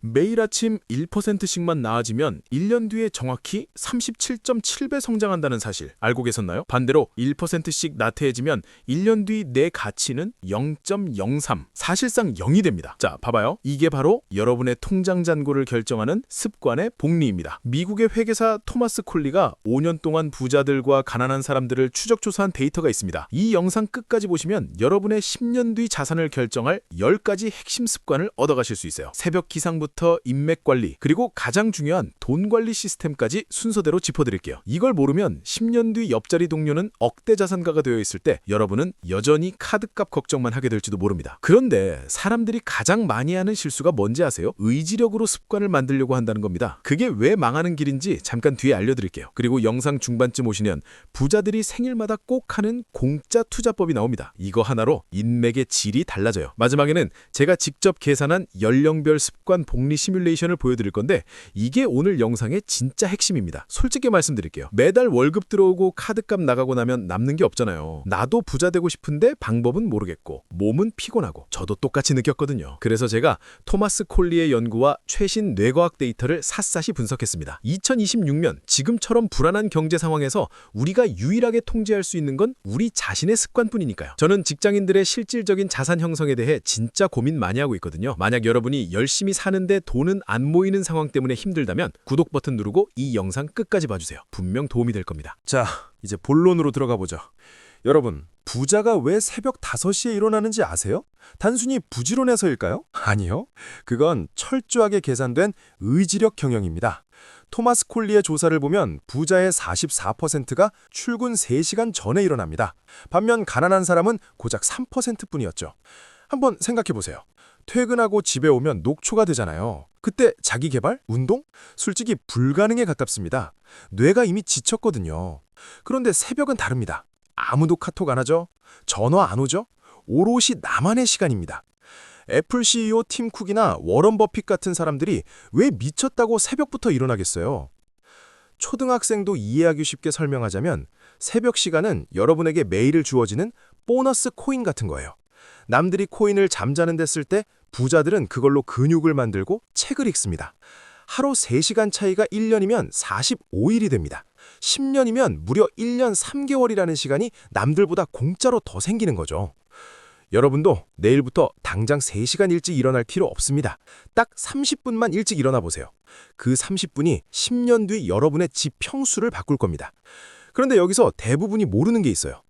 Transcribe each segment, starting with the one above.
매일 아침 1%씩만 나아지면 1년 뒤에 정확히 37.7배 성장한다는 사실 알고 계셨나요? 반대로 1%씩 나태해지면 1년 뒤 내 가치는 0.03, 사실상 0이 됩니다. 자, 봐봐요. 이게 바로 여러분의 통장 잔고를 결정하는 습관의 복리입니다. 미국의 회계사 토마스 콜리가 5년 동안 부자들과 가난한 사람들을 추적 조사한 데이터가 있습니다. 이 영상 끝까지 보시면 여러분의 10년 뒤 자산을 결정할 10가지 핵심 습관을 얻어가실 수 있어요. 새벽 기상부터 인맥 관리, 그리고 가장 중요한 돈 관리 시스템까지 순서대로 짚어드릴게요. 이걸 모르면 10년 뒤 옆자리 동료는 억대 자산가가 되어 있을 때 여러분은 여전히 카드값 걱정만 하게 될지도 모릅니다. 그런데 사람들이 가장 많이 하는 실수가 뭔지 아세요? 의지력으로 습관을 만들려고 한다는 겁니다. 그게 왜 망하는 길인지 잠깐 뒤에 알려드릴게요. 그리고 영상 중반쯤 오시면 부자들이 생일마다 꼭 하는 공짜 투자법이 나옵니다. 이거 하나로 인맥의 질이 달라져요. 마지막에는 제가 직접 계산한 연령별 습관 복리 시뮬레이션을 보여드릴 건데 이게 오늘 영상의 진짜 핵심입니다. 솔직히 말씀드릴게요. 매달 월급 들어오고 카드값 나가고 나면 남는 게 없잖아요. 나도 부자 되고 싶은데 방법은 모르겠고 몸은 피곤하고 저도 똑같이 느꼈거든요. 그래서 제가 토마스 콜리의 연구와 최신 뇌과학 데이터를 샅샅이 분석했습니다. 2026년 지금처럼 불안한 경제 상황에서 우리가 유일하게 통제할 수 있는 건 우리 자신의 습관뿐이니까요. 저는 직장인들의 실질적인 자산 형성에 대해 진짜 고민 많이 하고 있거든요. 만약 여러분이 열심히 사는데 돈은 안 모이는 상황 때문에 힘들다면 구독 버튼 누르고 이 영상 끝까지 봐주세요. 분명 도움이 될 겁니다. 자, 이제 본론으로 들어가 보죠. 여러분, 부자가 왜 새벽 5시에 일어나는지 아세요? 단순히 부지런해서일까요? 아니요. 그건 철저하게 계산된 의지력 경영입니다. 토마스 콜리의 조사를 보면 부자의 44%가 출근 3시간 전에 일어납니다. 반면 가난한 사람은 고작 3%뿐이었죠. 한번 생각해 보세요. 퇴근하고 집에 오면 녹초가 되잖아요. 그때 자기 개발, 운동? 솔직히 불가능에 가깝습니다. 뇌가 이미 지쳤거든요. 그런데 새벽은 다릅니다. 아무도 카톡 안 하죠? 전화 안 오죠? 오롯이 나만의 시간입니다. 애플 CEO 팀 쿡이나 워런 버핏 같은 사람들이 왜 미쳤다고 새벽부터 일어나겠어요? 초등학생도 이해하기 쉽게 설명하자면 새벽 시간은 여러분에게 매일 주어지는 보너스 코인 같은 거예요. 남들이 코인을 잠자는 데 쓸 때 부자들은 그걸로 근육을 만들고 책을 읽습니다. 하루 3시간 차이가 1년이면 45일이 됩니다. 10년이면 무려 1년 3개월이라는 시간이 남들보다 공짜로 더 생기는 거죠. 여러분도 내일부터 당장 3시간 일찍 일어날 필요 없습니다. 딱 30분만 일찍 일어나 보세요. 그 30분이 10년 뒤 여러분의 집 평수를 바꿀 겁니다. 그런데 여기서 대부분이 모르는 게 있어요.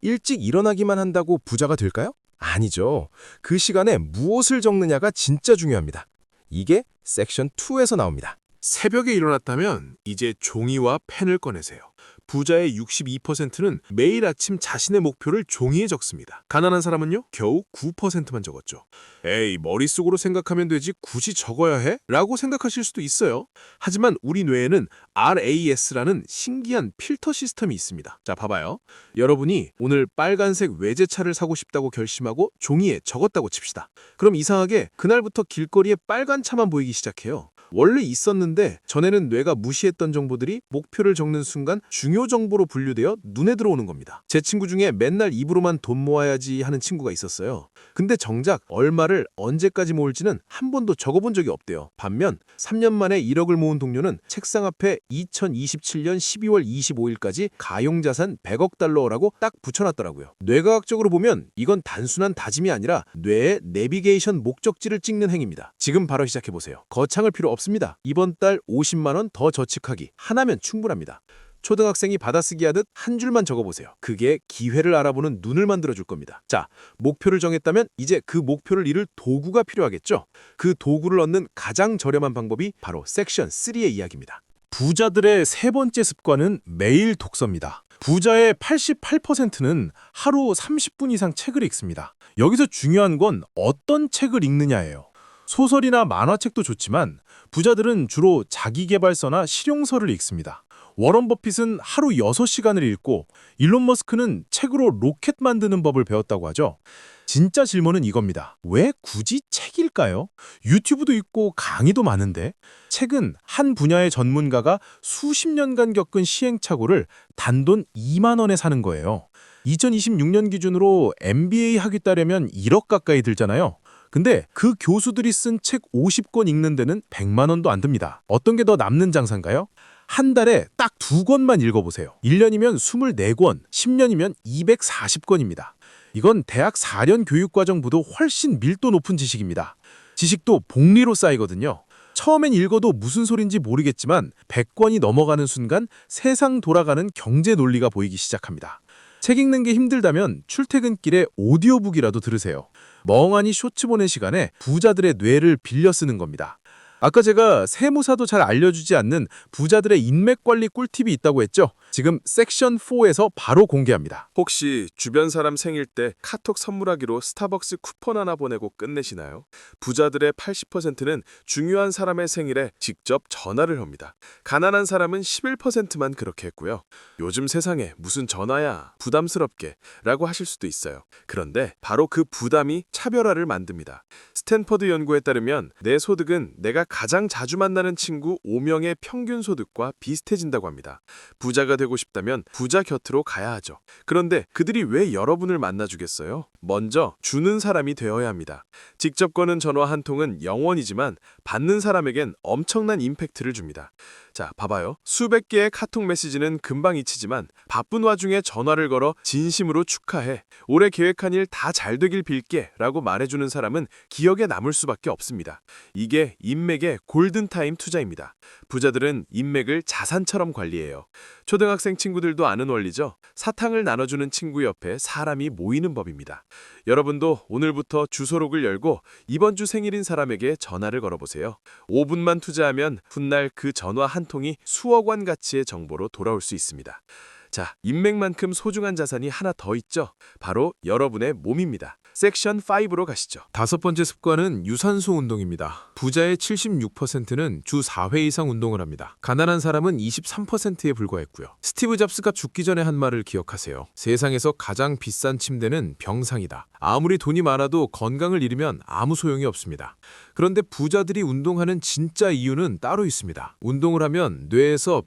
일찍 일어나기만 한다고 부자가 될까요? 아니죠. 그 시간에 무엇을 적느냐가 진짜 중요합니다. 이게 섹션 2에서 나옵니다. 새벽에 일어났다면 이제 종이와 펜을 꺼내세요. 부자의 62%는 매일 아침 자신의 목표를 종이에 적습니다. 가난한 사람은요? 겨우 9%만 적었죠. 에이, 머릿속으로 생각하면 되지 굳이 적어야 해? 라고 생각하실 수도 있어요. 하지만 우리 뇌에는 RAS라는 신기한 필터 시스템이 있습니다. 자, 봐봐요. 여러분이 오늘 빨간색 외제차를 사고 싶다고 결심하고 종이에 적었다고 칩시다. 그럼 이상하게 그날부터 길거리에 빨간 차만 보이기 시작해요. 원래 있었는데 전에는 뇌가 무시했던 정보들이 목표를 적는 순간 중요 정보로 분류되어 눈에 들어오는 겁니다. 제 친구 중에 맨날 입으로만 돈 모아야지 하는 친구가 있었어요. 근데 정작 얼마를 언제까지 모을지는 한 번도 적어본 적이 없대요. 반면 3년 만에 1억을 모은 동료는 책상 앞에 2027년 12월 25일까지 가용자산 100억 달러라고 딱 붙여놨더라고요. 뇌과학적으로 보면 이건 단순한 다짐이 아니라 뇌의 내비게이션 목적지를 찍는 행위입니다. 지금 바로 시작해보세요. 거창할 필요 없습니다. 이번 달 50만 원 더 저축하기 하나면 충분합니다. 초등학생이 받아쓰기 하듯 한 줄만 적어보세요. 그게 기회를 알아보는 눈을 만들어줄 겁니다. 자, 목표를 정했다면 이제 그 목표를 이룰 도구가 필요하겠죠? 그 도구를 얻는 가장 저렴한 방법이 바로 섹션 3의 이야기입니다. 부자들의 세 번째 습관은 매일 독서입니다. 부자의 88%는 하루 30분 이상 책을 읽습니다. 여기서 중요한 건 어떤 책을 읽느냐예요. 소설이나 만화책도 좋지만 부자들은 주로 자기계발서나 실용서를 읽습니다. 워런 버핏은 하루 6시간을 읽고 일론 머스크는 책으로 로켓 만드는 법을 배웠다고 하죠. 진짜 질문은 이겁니다. 왜 굳이 책일까요? 유튜브도 있고 강의도 많은데 책은 한 분야의 전문가가 수십 년간 겪은 시행착오를 단돈 2만 원에 사는 거예요. 2026년 기준으로 MBA 학위 따려면 1억 가까이 들잖아요. 근데 그 교수들이 쓴 책 50권 읽는 데는 100만 원도 안 듭니다. 어떤 게 더 남는 장사인가요? 한 달에 딱 2권만 읽어보세요. 1년이면 24권, 10년이면 240권입니다. 이건 대학 4년 교육과정보다 훨씬 밀도 높은 지식입니다. 지식도 복리로 쌓이거든요. 처음엔 읽어도 무슨 소린지 모르겠지만 100권이 넘어가는 순간 세상 돌아가는 경제 논리가 보이기 시작합니다. 책 읽는 게 힘들다면 출퇴근길에 오디오북이라도 들으세요. 멍하니 쇼츠 보는 시간에 부자들의 뇌를 빌려 쓰는 겁니다. 아까 제가 세무사도 잘 알려주지 않는 부자들의 인맥 관리 꿀팁이 있다고 했죠? 지금 섹션 4에서 바로 공개합니다. 혹시 주변 사람 생일 때 카톡 선물하기로 스타벅스 쿠폰 하나 보내고 끝내시나요? 부자들의 80%는 중요한 사람의 생일에 직접 전화를 합니다. 가난한 사람은 11%만 그렇게 했고요. 요즘 세상에 무슨 전화야 부담스럽게 라고 하실 수도 있어요. 그런데 바로 그 부담이 차별화를 만듭니다. 스탠퍼드 연구에 따르면 내 소득은 내가 가장 자주 만나는 친구 5명의 평균 소득과 비슷해진다고 합니다. 부자가 되고 싶다면 부자 곁으로 가야 하죠. 그런데 그들이 왜 여러분을 만나주겠어요? 먼저 주는 사람이 되어야 합니다. 직접 거는 전화 한 통은 영원이지만 받는 사람에겐 엄청난 임팩트를 줍니다. 자, 봐봐요. 수백 개의 카톡 메시지는 금방 잊히지만 바쁜 와중에 전화를 걸어 진심으로 축하해. 올해 계획한 일 다 잘 되길 빌게 라고 말해주는 사람은 기억에 남을 수밖에 없습니다. 이게 인맥의 골든타임 투자입니다. 부자들은 인맥을 자산처럼 관리해요. 초등학생 친구들도 아는 원리죠. 사탕을 나눠주는 친구 옆에 사람이 모이는 법입니다. 여러분도 오늘부터 주소록을 열고 이번 주 생일인 사람에게 전화를 걸어보세요. 5분만 투자하면 훗날 그 전화 한 통이 수억 원 가치의 정보로 돌아올 수 있습니다. 자, 인맥만큼 소중한 자산이 하나 더 있죠. 바로 여러분의 몸입니다. 섹션 5로 가시죠. 5번째 습관은 유산소 운동입니다. 부자의 76%는 주 4회 이상 운동을 합니다. 가난한 사람은 23%에 불과했고요. 스티브 잡스가 죽기 전에 한 말을 기억하세요. 세상에서 가장 비싼 침대는 병상이다. 아무리 돈이 많아도 건강을 잃으면 아무 소용이 없습니다. 그런데 부자들이 운동하는 진짜 이유는 따로 있습니다. 운동을 하면 뇌에서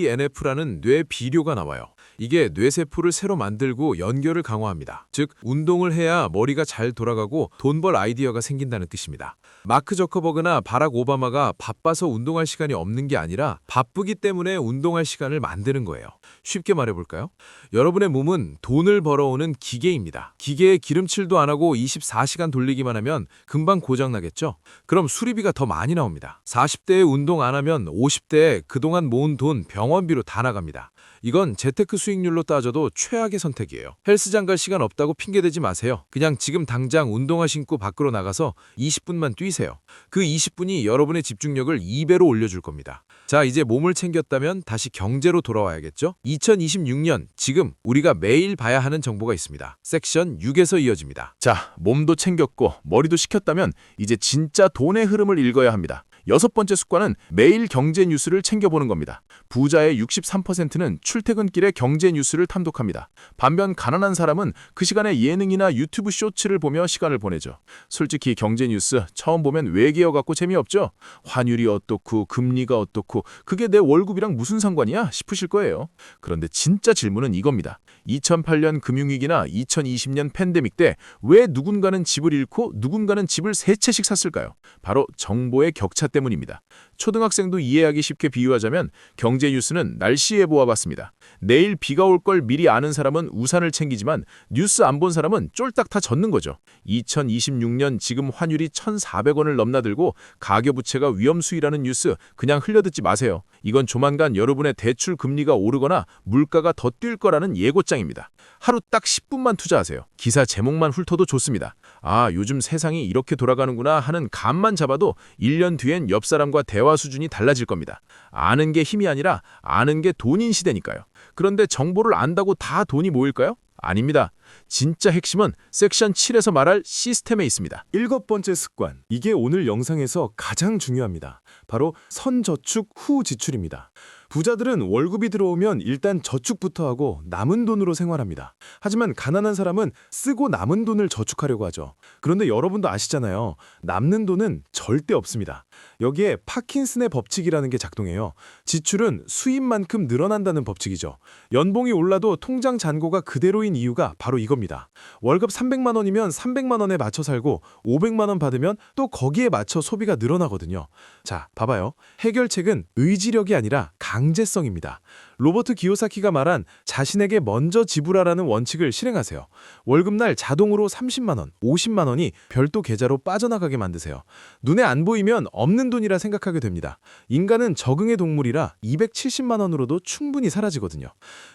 BDNF라는 뇌 비료가 나와요. 이게 뇌세포를 새로 만들고 연결을 강화합니다. 즉, 운동을 해야 머리가 잘 돌아가고 돈 벌 아이디어가 생긴다는 뜻입니다. 마크 저커버그나 바락 오바마가 바빠서 운동할 시간이 없는 게 아니라 바쁘기 때문에 운동할 시간을 만드는 거예요. 쉽게 말해볼까요? 여러분의 몸은 돈을 벌어오는 기계입니다. 기계에 기름칠도 안 하고 24시간 돌리기만 하면 금방 고장나겠죠? 그럼 수리비가 더 많이 나옵니다. 40대에 운동 안 하면 50대에 그동안 모은 돈 병원비로 다 나갑니다. 이건 재테크 수익률로 따져도 최악의 선택이에요. 헬스장 갈 시간 없다고 핑계대지 마세요. 그냥 지금 당장 운동화 신고 밖으로 나가서 20분만 뛰세요. 그 20분이 여러분의 집중력을 2배로 올려줄 겁니다. 자, 이제 몸을 챙겼다면 다시 경제로 돌아와야겠죠? 2026년 지금 우리가 매일 봐야 하는 정보가 있습니다. 섹션 6에서 이어집니다. 자, 몸도 챙겼고 머리도 식혔다면 이제 진짜 돈의 흐름을 읽어야 합니다. 6번째 습관은 매일 경제 뉴스를 챙겨보는 겁니다. 부자의 63%는 출퇴근길에 경제 뉴스를 탐독합니다. 반면 가난한 사람은 그 시간에 예능이나 유튜브 쇼츠를 보며 시간을 보내죠. 솔직히 경제 뉴스 처음 보면 외계어 같고 재미없죠? 환율이 어떻고 금리가 어떻고 그게 내 월급이랑 무슨 상관이야? 싶으실 거예요. 그런데 진짜 질문은 이겁니다. 2008년 금융위기나 2020년 팬데믹 때 왜 누군가는 집을 잃고 누군가는 집을 3채씩 샀을까요? 바로 정보의 격차 때문입니다. 초등학생도 이해하기 쉽게 비유하자면 경제 뉴스는 날씨 예보와 같습니다. 내일 비가 올 걸 미리 아는 사람은 우산을 챙기지만 뉴스 안 본 사람은 쫄딱 다 젖는 거죠. 2026년 지금 환율이 1,400원을 넘나들고 가계부채가 위험수위라는 뉴스 그냥 흘려듣지 마세요. 이건 조만간 여러분의 대출 금리가 오르거나 물가가 더 뛸 거라는 예고장입니다. 하루 딱 10분만 투자하세요. 기사 제목만 훑어도 좋습니다. 아, 요즘 세상이 이렇게 돌아가는구나 하는 감만 잡아도 1년 뒤엔 옆 사람과 대화 수준이 달라질 겁니다. 아는 게 힘이 아니라 아는 게 돈인 시대니까요. 그런데 정보를 안다고 다 돈이 모일까요? 아닙니다. 진짜 핵심은 섹션 7에서 말할 시스템에 있습니다. 7번째 습관. 이게 오늘 영상에서 가장 중요합니다. 바로 선저축 후 지출입니다. 부자들은 월급이 들어오면 일단 저축부터 하고 남은 돈으로 생활합니다. 하지만 가난한 사람은 쓰고 남은 돈을 저축하려고 하죠. 그런데 여러분도 아시잖아요. 남는 돈은 절대 없습니다. 여기에 파킨슨의 법칙이라는 게 작동해요. 지출은 수입만큼 늘어난다는 법칙이죠. 연봉이 올라도 통장 잔고가 그대로인 이유가 바로 이겁니다. 월급 300만 원이면 300만 원에 맞춰 살고 500만 원 받으면 또 거기에 맞춰 소비가 늘어나거든요. 자, 봐봐요. 해결책은 의지력이 아니라 강제성입니다. 로버트 기요사키가 말한 자신에게 먼저 지불하라는 원칙을 실행하세요. 월급날 자동으로 30만 원, 50만 원이 별도 계좌로 빠져나가게 만드세요. 눈에 안 보이면 없는 돈이라 생각하게 됩니다. 인간은 적응의 동물이라 270만 원으로도 충분히 사라지거든요.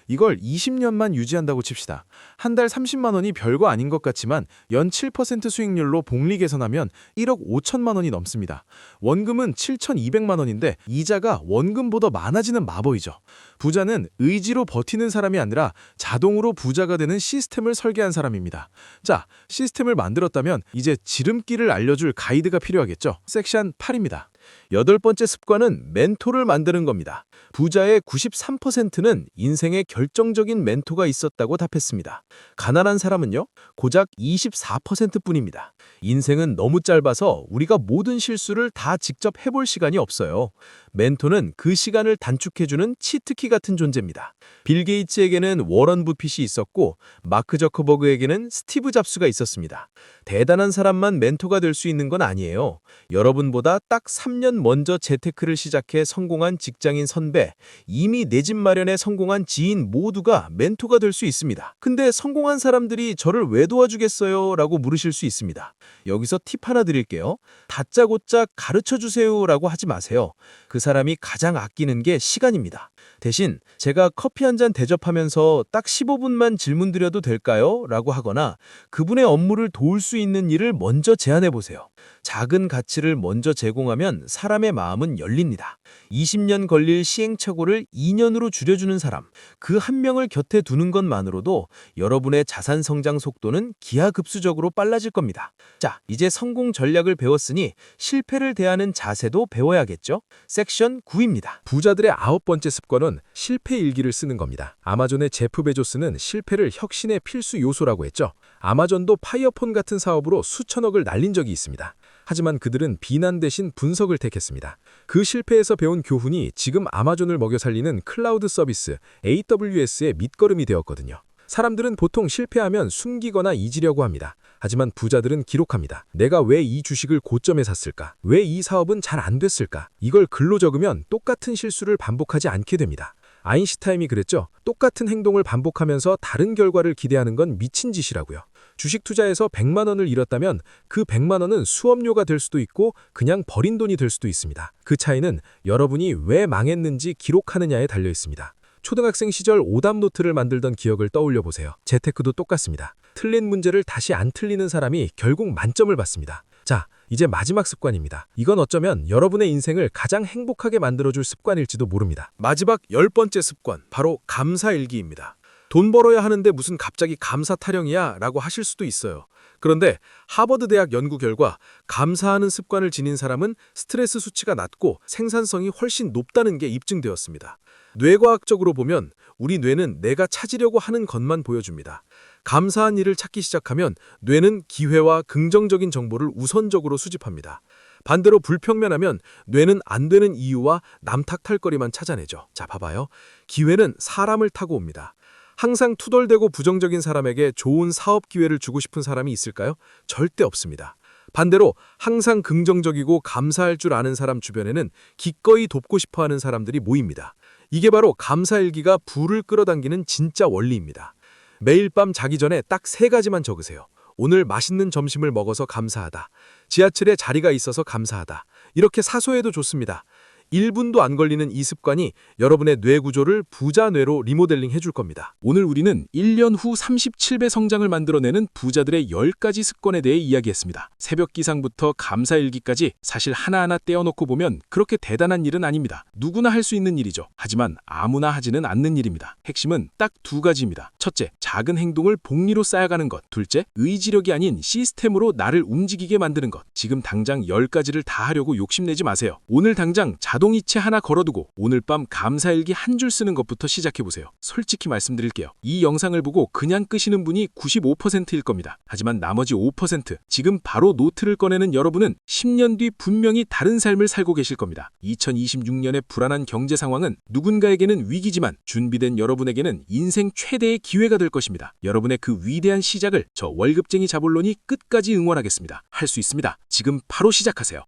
이걸 20년만 유지한다고 칩시다. 한 달 30만 원이 별거 아닌 것 같지만 연 7% 수익률로 복리 계산하면 1억 5천만 원이 넘습니다. 원금은 7,200만 원인데 이자가 원금보다 많아지는 마법이죠. 부자는 의지로 버티는 사람이 아니라 자동으로 부자가 되는 시스템을 설계한 사람입니다. 자, 시스템을 만들었다면 이제 지름길을 알려줄 가이드가 필요하겠죠. 섹션 8입니다. 8번째 습관은 멘토를 만드는 겁니다. 부자의 93%는 인생에 결정적인 멘토가 있었다고 답했습니다. 가난한 사람은요, 고작 24%뿐입니다. 인생은 너무 짧아서 우리가 모든 실수를 다 직접 해볼 시간이 없어요. 멘토는 그 시간을 단축해주는 치트키 같은 존재입니다. 빌 게이츠에게는 워런 부핏이 있었고 마크 저커버그에게는 스티브 잡스가 있었습니다. 대단한 사람만 멘토가 될 수 있는 건 아니에요. 여러분보다 딱 3년 먼저 재테크를 시작해 성공한 직장인 선배, 이미 내 집 마련에 성공한 지인 모두가 멘토가 될 수 있습니다. 근데 성공한 사람들이 저를 왜 도와주겠어요? 라고 물으실 수 있습니다. 여기서 팁 하나 드릴게요. 다짜고짜 가르쳐주세요 라고 하지 마세요. 그 사람이 가장 아끼는 게 시간입니다. 대신 제가 커피 한 잔 대접하면서 딱 15분만 질문 드려도 될까요? 라고 하거나 그분의 업무를 도울 수 있는 일을 먼저 제안해 보세요. 작은 가치를 먼저 제공하면 사람의 마음은 열립니다. 20년 걸릴 시행착오를 2년으로 줄여주는 사람, 그 한 명을 곁에 두는 것만으로도 여러분의 자산 성장 속도는 기하급수적으로 빨라질 겁니다. 자, 이제 성공 전략을 배웠으니 실패를 대하는 자세도 배워야겠죠? 섹션 9입니다. 부자들의 9번째 습관은 실패 일기를 쓰는 겁니다. 아마존의 제프 베조스는 실패를 혁신의 필수 요소라고 했죠. 아마존도 파이어폰 같은 사업으로 수천억을 날린 적이 있습니다. 하지만 그들은 비난 대신 분석을 택했습니다. 그 실패에서 배운 교훈이 지금 아마존을 먹여 살리는 클라우드 서비스 AWS의 밑거름이 되었거든요. 사람들은 보통 실패하면 숨기거나 잊으려고 합니다. 하지만 부자들은 기록합니다. 내가 왜 이 주식을 고점에 샀을까? 왜 이 사업은 잘 안 됐을까? 이걸 글로 적으면 똑같은 실수를 반복하지 않게 됩니다. 아인슈타인이 그랬죠. 똑같은 행동을 반복하면서 다른 결과를 기대하는 건 미친 짓이라고요. 주식 투자에서 100만 원을 잃었다면 그 100만 원은 수업료가 될 수도 있고 그냥 버린 돈이 될 수도 있습니다. 그 차이는 여러분이 왜 망했는지 기록하느냐에 달려 있습니다. 초등학생 시절 오답 노트를 만들던 기억을 떠올려 보세요. 재테크도 똑같습니다. 틀린 문제를 다시 안 틀리는 사람이 결국 만점을 받습니다. 자, 이제 마지막 습관입니다. 이건 어쩌면 여러분의 인생을 가장 행복하게 만들어줄 습관일지도 모릅니다. 마지막 10번째 습관, 바로 감사일기입니다. 돈 벌어야 하는데 무슨 갑자기 감사 타령이야? 라고 하실 수도 있어요. 그런데 하버드 대학 연구 결과 감사하는 습관을 지닌 사람은 스트레스 수치가 낮고 생산성이 훨씬 높다는 게 입증되었습니다. 뇌과학적으로 보면 우리 뇌는 내가 찾으려고 하는 것만 보여줍니다. 감사한 일을 찾기 시작하면 뇌는 기회와 긍정적인 정보를 우선적으로 수집합니다. 반대로 불평면하면 뇌는 안 되는 이유와 남 탓할거리만 찾아내죠. 자, 봐봐요. 기회는 사람을 타고 옵니다. 항상 투덜대고 부정적인 사람에게 좋은 사업 기회를 주고 싶은 사람이 있을까요? 절대 없습니다. 반대로 항상 긍정적이고 감사할 줄 아는 사람 주변에는 기꺼이 돕고 싶어하는 사람들이 모입니다. 이게 바로 감사일기가 부를 끌어당기는 진짜 원리입니다. 매일 밤 자기 전에 딱 3가지만 적으세요. 오늘 맛있는 점심을 먹어서 감사하다. 지하철에 자리가 있어서 감사하다. 이렇게 사소해도 좋습니다. 1분도 안 걸리는 이 습관이 여러분의 뇌 구조를 부자 뇌로 리모델링 해줄 겁니다. 오늘 우리는 1년 후 37배 성장을 만들어내는 부자들의 10가지 습관에 대해 이야기했습니다. 새벽 기상부터 감사일기까지 사실 하나하나 떼어놓고 보면 그렇게 대단한 일은 아닙니다. 누구나 할 수 있는 일이죠. 하지만 아무나 하지는 않는 일입니다. 핵심은 딱 2가지입니다. 첫째, 작은 행동을 복리로 쌓아가는 것. 둘째, 의지력이 아닌 시스템으로 나를 움직이게 만드는 것. 지금 당장 10가지를 다 하려고 욕심내지 마세요. 오늘 당장 자동이체 하나 걸어두고 오늘 밤 감사일기 한 줄 쓰는 것부터 시작해보세요. 솔직히 말씀드릴게요. 이 영상을 보고 그냥 끄시는 분이 95%일 겁니다. 하지만 나머지 5%, 지금 바로 노트를 꺼내는 여러분은 10년 뒤 분명히 다른 삶을 살고 계실 겁니다. 2026년의 불안한 경제 상황은 누군가에게는 위기지만 준비된 여러분에게는 인생 최대의 기회가 될 것입니다. 여러분의 그 위대한 시작을 저 월급쟁이 자본론이 끝까지 응원하겠습니다. 할 수 있습니다. 지금 바로 시작하세요.